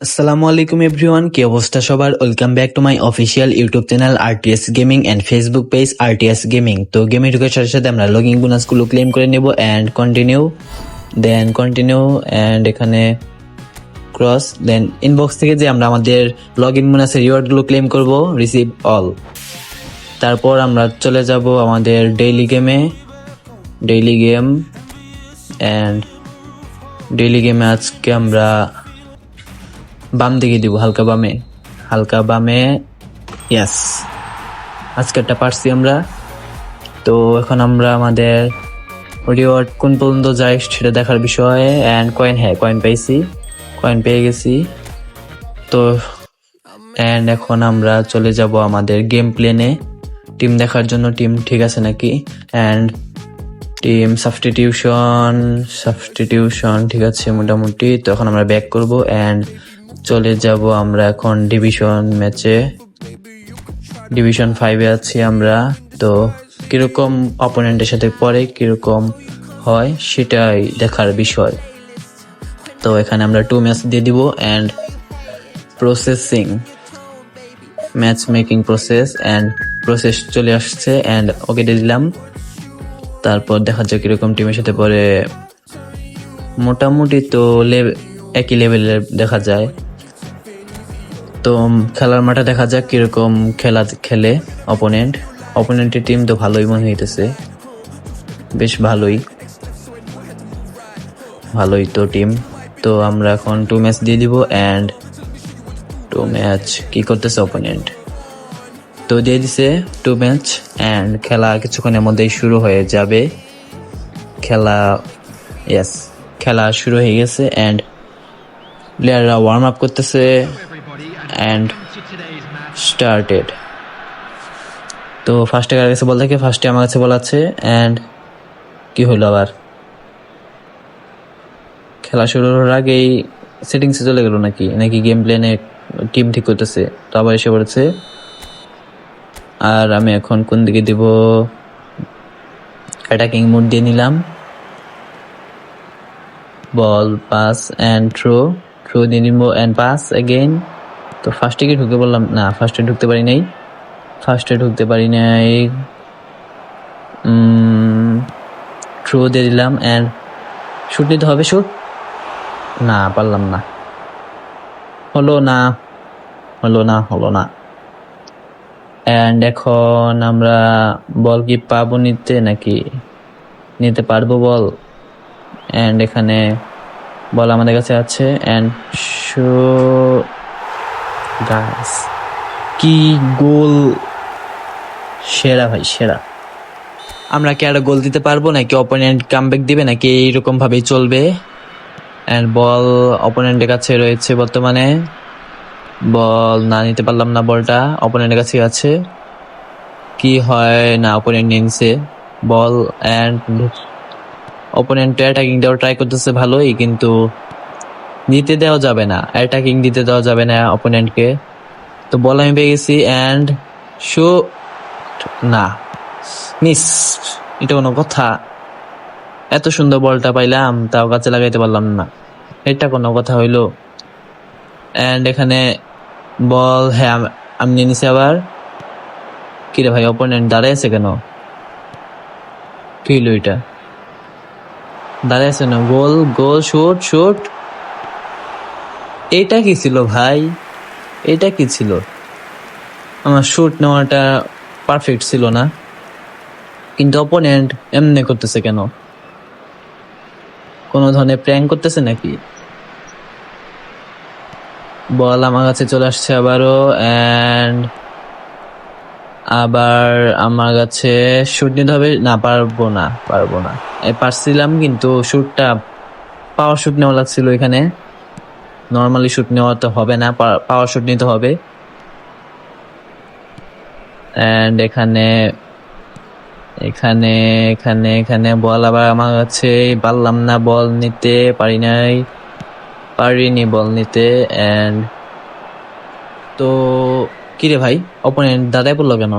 আসসালামু আলাইকুম এভরিওয়ান, কি অবস্থা সবার? Welcome back to my official YouTube channel RTS gaming and Facebook page RTS gaming. তো গেমে ঢুকার সাথে সাথে আমরা লগইন বোনাসগুলো ক্লেম করে নেব এন্ড কন্টিনিউ এন্ড এখানে ক্রস দেন ইনবক্স থেকে যে আমরা আমাদের লগইন বোনাসের রিওয়ার্ডগুলো ক্লেম করব, রিসিভ অল। তারপর আমরা চলে যাব আমাদের ডেইলি গেম এন্ড ডেইলি গেমে আজকে আমরা বাম দিকে দিব, হালকা বামে। ইয়াস, আজকেরটা পারছি আমরা। তো এখন আমরা আমাদের রিওয়ার্ড কোন পর্যন্ত যায় সেটা দেখার বিষয়ে এন্ড কয়েন পেয়ে গেছি। তো এন্ড এখন আমরা চলে যাব আমাদের গেম প্লেনে টিম দেখার জন্য, টিম ঠিক আছে নাকি। এন্ড টিম সাবস্টিটিউশন ঠিক আছে মোটামুটি। তো এখন আমরা ব্যাক করব এন্ড চলে যাব আমরা এখন ডিভিশন 5-এ আছি আমরা। তো কিরকম অপোনেন্টের সাথে পরে কিরকম হয় সেটাই দেখার বিষয়। তো এখানে আমরা 2 ম্যাচ দিয়ে দিব এন্ড ম্যাচ মেকিং প্রসেস চলে আসছে এন্ড ওকে দিয়ে দিলাম। তারপর দেখা যাক কিরকম টিমের সাথে পরে। মোটামুটি তো একই লেভেলের দেখা যায়। তো খেলার মাঠে দেখা যাক কিরকম খেলে অপোনেন্টের টিম। তো ভালোই মনে হইতেছে, বেশ ভালোই তো টিম। তো আমরা এখন 2 ম্যাচ দিয়ে দিব এন্ড 2 ম্যাচ কি করতেছে অপোনেন্ট, তো দিয়ে দিছে 2 ম্যাচ এন্ড খেলা কিছুক্ষণের মধ্যেই শুরু হয়ে যাবে। খেলা শুরু হয়ে গেছে এন্ড প্লেয়াররা ওয়ার্ম আপ করতেছে এন্ড স্টার্টেড। তো ফার্স্টে কার কাছে বল থাকে, ফার্স্টে আমার কাছে বল আছে এন্ড কি হলো আবার, খেলা শুরুর আগেই সেটিংসে চলে গেল নাকি গেম প্লেনে টিম ঠিক করতেছে। তো আবার এসে পড়েছে। আর আমি এখন কোন দিকে দিব, অ্যাটাকিং মোড দিয়ে নিলাম। বল পাস এন্ড থ্রো দিয়ে নিব এন্ড পাস এগেইন। তো ফার্স্টে কি ঢুকে বললাম না, ফার্স্টে ঢুকতে পারি নাই। থ্রো দিয়ে দিলাম এন্ড শুট নিতে হবে, শুট না, পারলাম না, হলো না। এন্ড এখন আমরা বল কি পাবো নিতে পারবো বল। এন্ড এখানে বল আমাদের কাছে আছে এন্ড গাইস কি গোল, সেরা ভাই সেরা। আমরা কি আরো গোল দিতে পারবো নাকি অপোনেন্ট কামব্যাক দিবে নাকি এইরকম ভাবেই চলবে। এন্ড বল অপোনেন্টের কাছে রয়েছে বর্তমানে, বল না নিতে পারলাম না, বলটা অপোনেন্টের কাছে আছে। কি হয় না, অপোনেন্ট নিয়েছে বল এন্ড অপোনেন্ট অ্যাটাকিং দেওয়ার ট্রাই করতেছে ভালোই, কিন্তু অ্যাটাকিং দিতে দেওয়া যাবে না অপোনেন্টকে। তো বল আমি পেয়ে গেছি এন্ড না, মিস। এটা কোনো কথা? এত সুন্দর বলটা পাইলাম তাও কাছে লাগাইতে পারলাম না, এটা কোনো কথা হইলো? এন্ড এখানে বল আমি নিয়ে নিছি আবার। কিরে ভাই, অপোনেন্ট দাঁড়ায় আছে কেন? কি হইলো এটা? দাঁড়ায় আছে না, গোল শুট। এটা কি ছিল ভাই, এটা কি ছিল? আমার শুট নেওয়াটা পারফেক্ট ছিল না, কিন্তু অপোনেন্ট এমনি করতেছে কেন? কোনো ধরনের প্র্যাঙ্ক করতেছে নাকি? বল আমার কাছে চলে আসছে আবারও এন্ড আবার আমার কাছে শুট নিতে হবে। না, পারবো না। পারছিলাম কিন্তু শুটটা পাওয়ার শুট নেওয়া লাগছিল এখানে। নর্মালি শুট নেওয়া তো হবে না, পাওয়ার শুট নিতে হবে। এন্ড এখানে বল আবার আমার কাছে, পারলাম না, বল নিতে পারিনি বল নিতে। এন্ড তো কিরে ভাই, অপোনেন্ট দাঁড়ায় পড়লো কেন?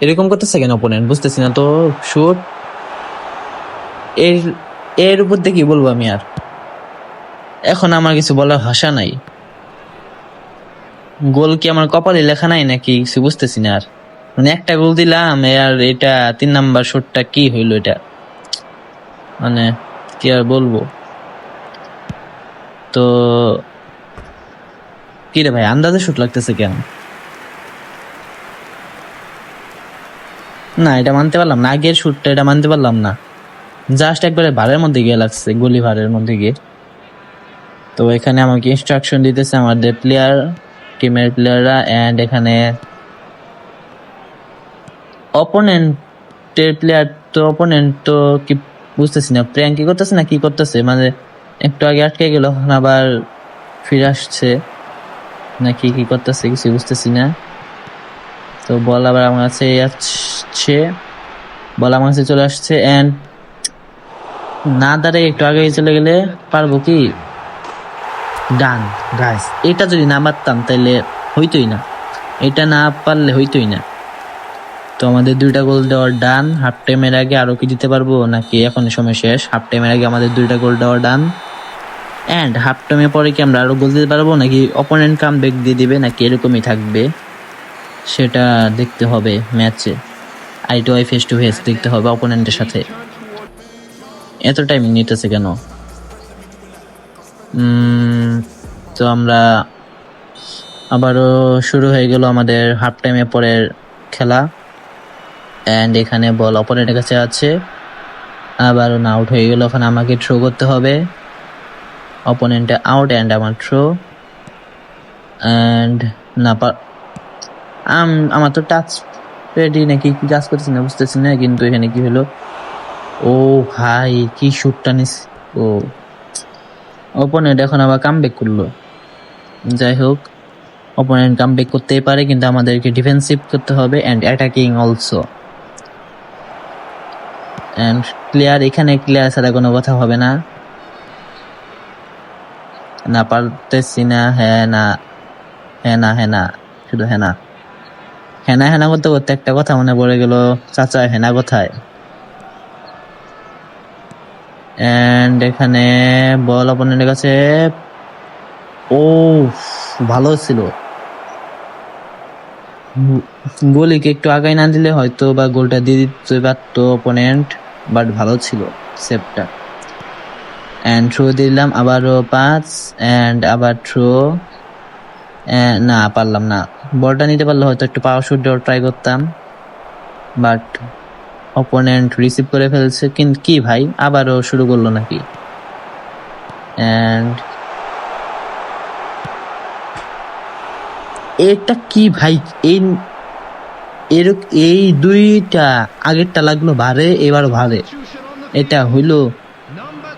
এরকম করতেছে কেন অপোনেন্ট, বুঝতেছি না তো। শুট এর উপর দিয়ে কি বলবো আমি আর, এখন আমার কিছু বলার ভাষা নাই। গোল কি আমার কপালে লেখা নাই নাকি কিছু বুঝতেছি না আর। মানে একটা গোল দিলাম আর এটা 3 নাম্বার শটটা কি হইলো এটা, মানে কি আর বলবো। তো কি রে ভাই, আন্দাজে শুট লাগতেছে কেন? না এটা মানতে পারলাম না, আগের শুটটা এটা মানতে পারলাম না, জাস্ট একবারে ভারের মধ্যে গিয়ে লাগছে, গলি ভারের মধ্যে গিয়ে। তো এখানে আমাকে ইনস্ট্রাকশন দিতেছে আমাদের প্লেয়ার, টিমের প্লেয়াররা, এন্ড এখানে অপোনেন্টের প্লেয়ার, তো অপোনেন্ট তো কি বুঝতেছি না, প্র্যাঙ্ক কি করতেছে না কি করতেছে, মানে একটু আগে আটকে গেল, এখন আবার ফিরে আসছে নাকি কি করতেছে কিছু বুঝতেছি না। তো বল আবার আমার কাছে আসছে, বল আমার কাছে চলে আসছে, এন্ড না দাঁড়িয়ে একটু আগে চলে গেলে পারবো কি? ডান গাইস, এটা যদি না পারতাম তাহলে হইতোই না, এটা না পারলে হইতোই না। তো আমাদের 2টা গোল দেওয়ার ডান, হাফ টাইমের আগে আরো কি দিতে পারবো নাকি এখন সময় শেষ? হাফ টাইমের আগে আমাদের 2টা গোল দেওয়ার ডান, এন্ড হাফ টাইমের পরে কি আমরা আরো গোল দিতে পারবো নাকি অপোনেন্ট কাম ব্যাক দিয়ে দিবে নাকি এরকমই থাকবে, সেটা দেখতে হবে ম্যাচে, eye to eye face to face দেখতে হবে অপোনেন্টের সাথে। এত টাইমিং নিতেছে কেন? তো আমরা আবারও শুরু হয়ে গেল আমাদের হাফ টাইমের পরের খেলা, এন্ড এখানে বল অপোনেন্টের কাছে আছে, আবারও না আউট হয়ে গেল, ওখানে আমাকে থ্রো করতে হবে, অপোনেন্টে আউট এন্ড আমার থ্রো, এন্ড না আমার তো টাচ রেডি নাকি কি কাজ করতেছি না বুঝতেছি না, কিন্তু এখানে কি হলো, ও ভাই কি শুটটা নিস, ও অপোনেন্ট এখন আবার কামব্যাক করলো। যাই হোক, অপোনেন্ট কামব্যাক করতেই পারে, কিন্তু আমাদেরকে ডিফেন্সিভ করতে হবে and attacking also. And clear, এখানে ক্লিয়ার ছাড়া কোনো কথা হবে না, না পারতেছি না, হ্যাঁ না হ্যাঁ না হ্যাঁ না, শুধু হ্যাঁ না হ্যাঁ না হ্যাঁ না করতে করতে একটা কথা মনে পড়ে গেল, চাচা হ্যাঁ না কোথায়? এন্ড এখানে বল অপোনেন্টের কাছে, ও ভালো ছিল, গোলিকে একটু আগায় না দিলে হয়তো বা গোলটা দিয়ে দিতে পারতো অপোনেন্ট, বাট ভালো ছিল সেভটা। এন্ড থ্রো দিলাম আবারও 5, এন্ড আবার থ্রো, না পারলাম না, বলটা নিতে পারলে হয়তো একটু পাওয়ার শুট দেওয়ার ট্রাই করতাম, বাট অপোনেন্ট রিসিভ করে ফেলছে। কিন্তু কি ভাই, আবারও শুরু করলো নাকি? এন্ড এটা কি ভাই, এই দুইটা আগেরটা লাগলো ভারে, এবার ভারে, এটা হইলো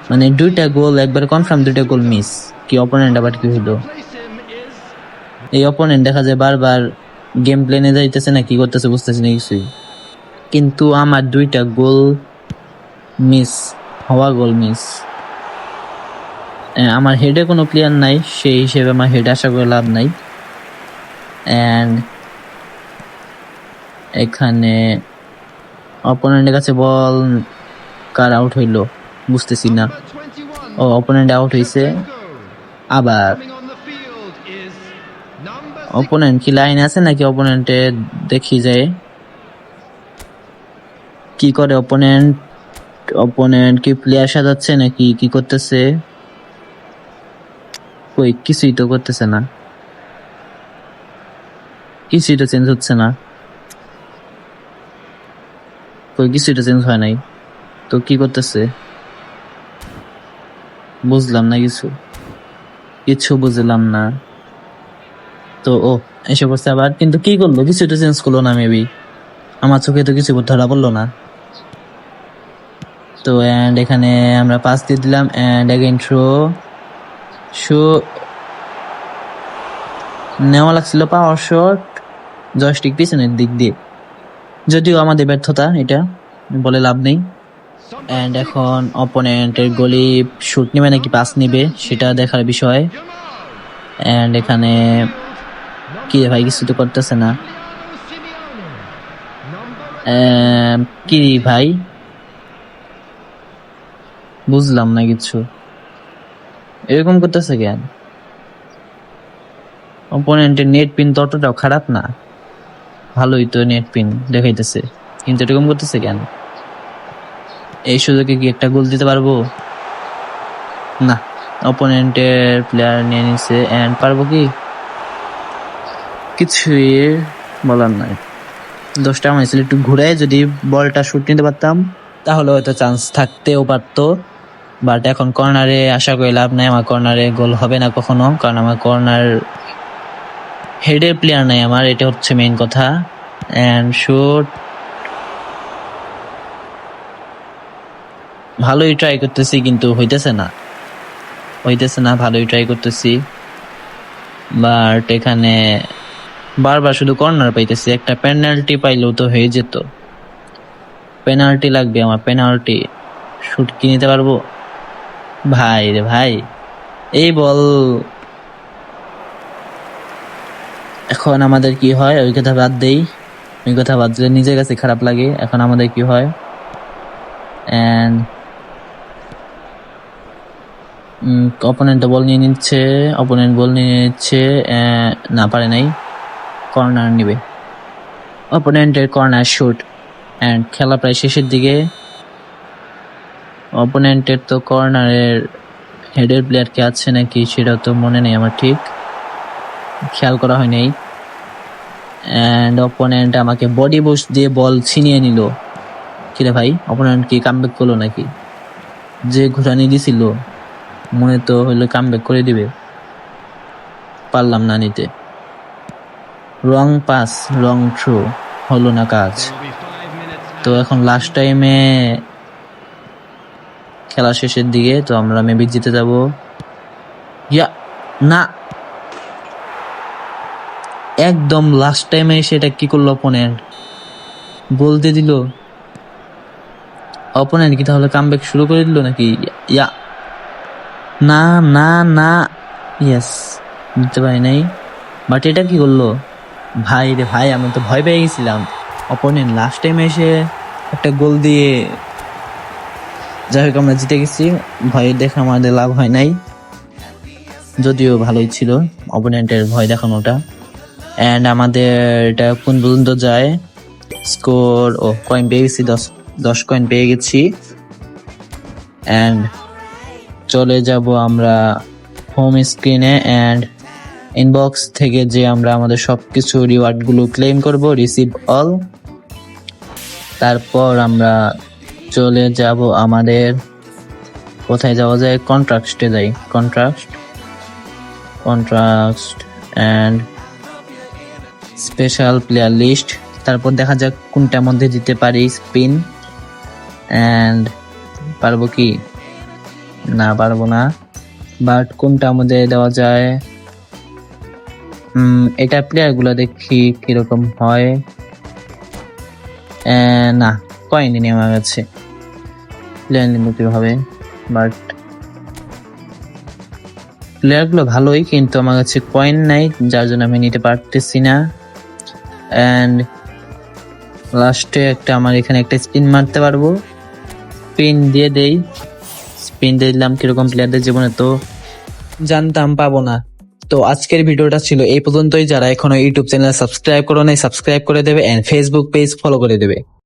মানে 2টা গোল একবার কনফার্ম, 2টা গোল মিস, কি অপোনেন্ট আবার কি হইলো? এই অপোনেন্ট দেখা যায় বারবার গেম প্লেনে যাইতেছে না কি করতেছে বুঝতেছি না কিছুই, কিন্তু আমার 2টা গোল মিস, হওয়া গোল মিস। আমার হেডে কোনো প্লেয়ার নাই, সেই হিসেবে আমার হেড আশা করে লাভ নাই। এন্ড এখানে অপোনেন্টের কাছে বল, কার আউট হইলো বুঝতেছি না, ও অপোনেন্ট আউট হইছে। আবার অপোনেন্ট কি লাইন আছে নাকি অপোনেন্টে দেখি যায় কি করে, অপোনেন্ট কি প্লেয়ার সাজাচ্ছে নাকি কি করতেছে? কই কিছুই তো করতেছে না, কিছুই তো চেঞ্জ হচ্ছে না, কই কিছুই তো চেঞ্জ হয় নাই, তো কি করতেছে বুঝলাম না, কিছু বুঝলাম না। তো ও এসে পড়ছে আবার, কিন্তু কি করলো, কিছু তো চেঞ্জ করলো না, মেবি আমার চোখে তো কিছু ধরা পড়লো না। তো এন্ড এখানে আমরা পাস দিয়ে দিলাম, এন্ড এগেইন থ্রো, নেওয়া লাগছিল পাওয়ার শট, জয়স্টিক পিছনের দিক দিয়ে, যদিও আমাদের ব্যর্থতা, এটা বলে লাভ নেই। এন্ড এখন অপোনেন্টের গলি শুট নেবে নাকি পাস নিবে সেটা দেখার বিষয়। এন্ড এখানে কি ভাই, কিছু তো করতেছে না, কি ভাই বুঝলাম না কিছু, এরকম করতেছে কেন? অপোনেন্টের নেট পিন ততটাও খারাপ না, ভালোই তো নেট পিন দেখাইতেছে, কিন্তু এরকম করতেছে কেন? এই সুযোগে কি একটা গোল দিতে পারবো? না, অপোনেন্টের প্লেয়ার নিয়ে নিছে। এন্ড পারবো কি? কিছুই বলার নাই। 10টা আমার ছিল, একটু ঘুরে যদি বলটা শুট নিতে পারতাম তাহলে হয়তো চান্স থাকতেও পারতো। বাট এখন কর্নারে আশা করি লাভ নাই, আমার কর্নারে গোল হবে না কখনো, কারণ আমার কর্নার হেডের প্লেয়ার নাই আমার, এটা হচ্ছে মেইন কথা। এন্ড শুট, ভালোই ট্রাই করতেছি কিন্তু হইতেছে না, ভালোই ট্রাই করতেছি, বাট এখানে বারবার শুধু কর্নার পাইতেছি। একটা পেনাল্টি পাইলেও তো হয়ে যেত। পেনাল্টি লাগবে আমার, পেনাল্টি। শুট কি নিতে পারবো? ভাই রে ভাই, এই বল। এখন আমাদের কি হয়? ওই কথা বাদ দেই, ওই কথা বাদ দিলে নিজের কাছে খারাপ লাগে। এখন আমাদের কি হয়? এন্ড অপোনেন্ট বল নিয়ে নিচ্ছে, না পারে নাই, কর্নার নিবে। অপোনেন্টের কর্নার শুট, এন্ড খেলা প্রায় শেষের দিকে। অপোনেন্টের তো কর্নারের হেডের প্লেয়ার কে আছে নাকি সেটা তো মনে নেই আমার, ঠিক খেয়াল করা হয় নাই। এন্ড অপোনেন্ট আমাকে বডি বুস্ট দিয়ে বল ছিনিয়ে নিল। কিরে ভাই, অপোনেন্ট কি কামব্যাক করলো নাকি? যে ঘুরানি দিছিল মনে তো হইলো কামব্যাক করে দিবে, পারলাম না নিতে। রং পাস, রং থ্রো, হলো না কাজ। তো এখন লাস্ট টাইমে খেলা শেষের দিকে, তো আমরা মেবি জিতে যাব। না, একদম লাস্ট টাইমে সেটা কি করলো অপোনেন্ট, বলতে দিল। অপোনেন্ট কি তাহলে কামব্যাক শুরু করে দিল নাকি? না না না, ইয়েস, দিতে পারি নাই। বাট এটা কি করলো ভাই রে ভাই, আমি তো ভয় পেয়ে গেছিলাম। অপোনেন্ট লাস্ট টাইমে এসে একটা গোল দিয়ে, যাই হোক আমরা জিতে গেছি। ভয় দেখে আমাদের লাভ হয় নাই, যদিও ভালোই ছিল অপোনেন্টের ভয় দেখানোটা। এন্ড আমাদের এটা কোন পর্যন্ত যায়? স্কোর, কয়েন পেয়ে গেছি, 10 কয়েন পেয়ে গেছি। এন্ড চলে যাব আমরা হোম স্ক্রিনে, এন্ড ইনবক্স থেকে যে আমরা আমাদের সবকিছু রিওয়ার্ড গুলো ক্লেম করব, রিসিভ অল। তারপর আমরা চলে যাব আমাদের, কোথায় যাওয়া যায়? কন্ট্রাক্টে যাই, contract and special player list. তারপর দেখা যাক কোনটার মধ্যে দিতে পারি স্পিন। এন্ড পারবো কি? না, পারবো না। বাট কোনটা মধ্যে দেওয়া যায়? এটা প্লেয়ার গুলো দেখি কিরকম হয়। না, কয়েনই নেই আমার কাছে, প্লেয়ার নিব কিভাবে? বাট প্লেয়ার গুলো ভালোই, কিন্তু আমার কাছে কয়েন নাই, যার জন্য আমি নিতে পারতেছি না। এন্ড লাস্টে একটা আমার এখানে একটা স্পিন মারতে পারবো, স্পিন দিয়ে দেই। স্পিন দিলাম, কিরকম প্লেয়ারদের জীবনে তো জানতাম পাবো না। তো আজকের ভিডিওটা ছিল এই পর্যন্তই। যারা এখনো ইউটিউব চ্যানেল সাবস্ক্রাইব করো নাই, সাবস্ক্রাইব করে দেবে, এন্ড ফেসবুক পেজ ফলো করে দেবে।